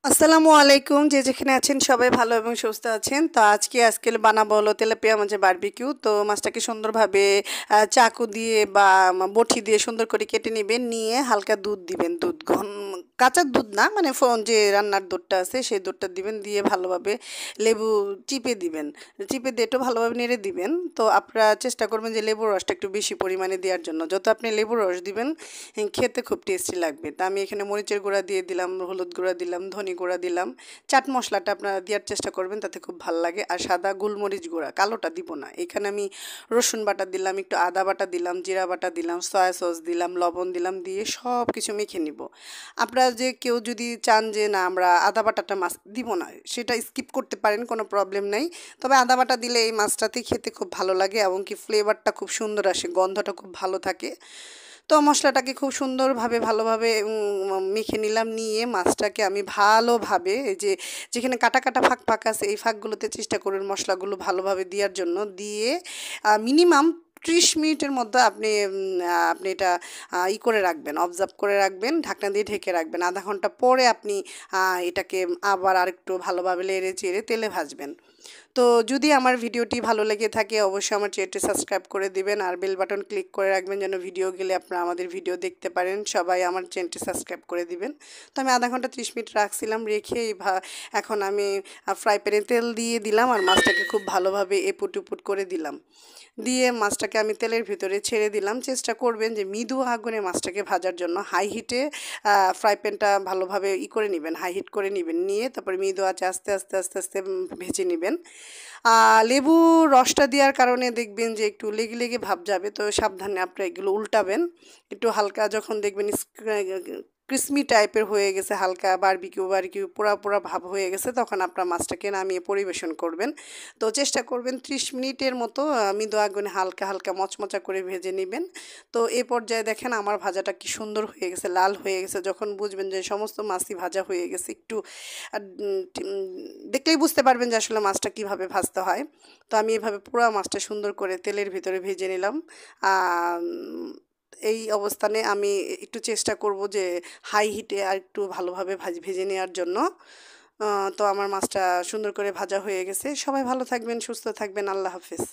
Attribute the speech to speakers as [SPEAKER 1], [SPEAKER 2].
[SPEAKER 1] আসসালামু আলাইকুম, যে যেখানে আছেন সবাই ভালো এবং সুস্থ আছেন। তো আজকে বানাবো হলো তেলাপিয়া মাছের বারবিকিউ। তো মাছটাকে সুন্দরভাবে চাকু দিয়ে বা বটি দিয়ে সুন্দর করে কেটে নেবেন, নিয়ে হালকা দুধ দিবেন। দুধ ঘন, কাঁচা দুধ না, মানে যে রান্নার দুধটা আছে সেই দুধটা দিবেন, দিয়ে ভালোভাবে লেবু চিপে দিবেন। চিপে দিয়ে একটু ভালোভাবে নেড়ে দিবেন। তো আপনারা চেষ্টা করবেন যে লেবুর রসটা একটু বেশি পরিমাণে দেওয়ার জন্য। যত আপনি লেবুর রস দিবেন খেতে খুব টেস্টি লাগবে। তা আমি এখানে মরিচের গুঁড়া দিয়ে দিলাম, হলুদ গুঁড়া দিলাম, ধনে গুঁড়া দিলাম। চাট মশলাটা আপনারা দেওয়ার চেষ্টা করবেন, তাতে খুব ভালো লাগে। আর সাদা গোলমরিচ গুঁড়া, কালোটা দিব না। এখানে আমি রসুন বাটা দিলাম, একটু আদা বাটা দিলাম, জিরা বাটা দিলাম, সয়া সস দিলাম, লবণ দিলাম, দিয়ে সব কিছু মেখে নিব। আপনারা যে কেউ যদি চান যে না আমরা আদা বাটাটা মাছ দিব না, সেটা স্কিপ করতে পারেন, কোনো প্রবলেম নেই। তবে আদা বাটা দিলে এই মাছটাতে খেতে খুব ভালো লাগে এবং কি ফ্লেভারটা খুব সুন্দর আসে, গন্ধটা খুব ভালো থাকে। তো মশলাটাকে খুব সুন্দরভাবে ভালোভাবে মেখে নিলাম, নিয়ে মাছটাকে আমি ভালোভাবে এই যে যেখানে কাটা কাটা ফাঁক ফাঁক আছে এই ফাঁকগুলোতে চেষ্টা করুন মশলাগুলো ভালোভাবে দেওয়ার জন্য, দিয়ে মিনিমাম 30 মিনিটের মধ্যে আপনি এটা করে রাখবেন, অবজার্ভ করে রাখবেন, ঢাকনা দিয়ে ঢেকে রাখবেন। আধা ঘন্টা পরে আপনি এটাকে আবার আরেকটু ভালোভাবে নেড়ে চেড়ে তেলে ভাজবেন। তো যদি আমার ভিডিওটি ভালো লেগে থাকে অবশ্যই আমার চ্যানেলটি সাবস্ক্রাইব করে দিবেন, আর বেল বাটন ক্লিক করে রাখবেন যেন ভিডিও গেলে আপনারা আমাদের ভিডিও দেখতে পারেন। সবাই আমার চ্যানেলটি সাবস্ক্রাইব করে দিবেন। তো আমি আধা ঘন্টা 30 মিনিট রাখছিলাম, রেখে এখন আমি ফ্রাই প্যানে তেল দিয়ে দিলাম, আর মাছটাকে খুব ভালোভাবে এপুট উপুট করে দিলাম। দিয়ে মাছটাকে আমি তেলের ভিতরে ছেড়ে দিলাম। চেষ্টা করবেন যে মৃদু আগুনে মাছটাকে ভাজার জন্য। হাই হিটে ফ্রাই প্যানটা ভালোভাবে করে নেবেন, হাই হিট করে নেবেন, নিয়ে তারপরে মৃদু আঁচে আস্তে আস্তে আস্তে আস্তে ভেজে নেবেন। লেবু রসটা দেওয়ার কারণে দেখবেন যে একটু লেগে লেগে ভাব যাবে, তো সাবধানে আপনারা এগুলো উল্টাবেন। একটু হালকা যখন দেখবেন ক্রিসমি টাইপের হয়ে গেছে, হালকা বারবিকিউ বারবিকিউ পোড়া পোড়া ভাব হয়ে গেছে, তখন আপনার মাছটাকে নামিয়ে পরিবেশন করবেন। তো চেষ্টা করবেন 30 মিনিটের মতো মৃদু আগুনে হালকা হালকা মচমচা করে ভেজে নেবেন। তো এ পর্যায়ে দেখেন আমার ভাজাটা কি সুন্দর হয়ে গেছে, লাল হয়ে গেছে। যখন বুঝবেন যে সমস্ত মাছই ভাজা হয়ে গেছে, একটু দেখলেই বুঝতে পারবেন যে আসলে মাছটা কিভাবে ভাজতে হয়। তো আমি এভাবে পুরো মাছটা সুন্দর করে তেলের ভিতরে ভেজে নিলাম। এই অবস্থানে আমি একটু চেষ্টা করব যে হাই হিটে আর একটু ভালোভাবে ভেজে নেওয়ার জন্য। তো আমার মাছটা সুন্দর করে ভাজা হয়ে গেছে। সবাই ভালো থাকবেন, সুস্থ থাকবেন। আল্লাহ হাফেজ।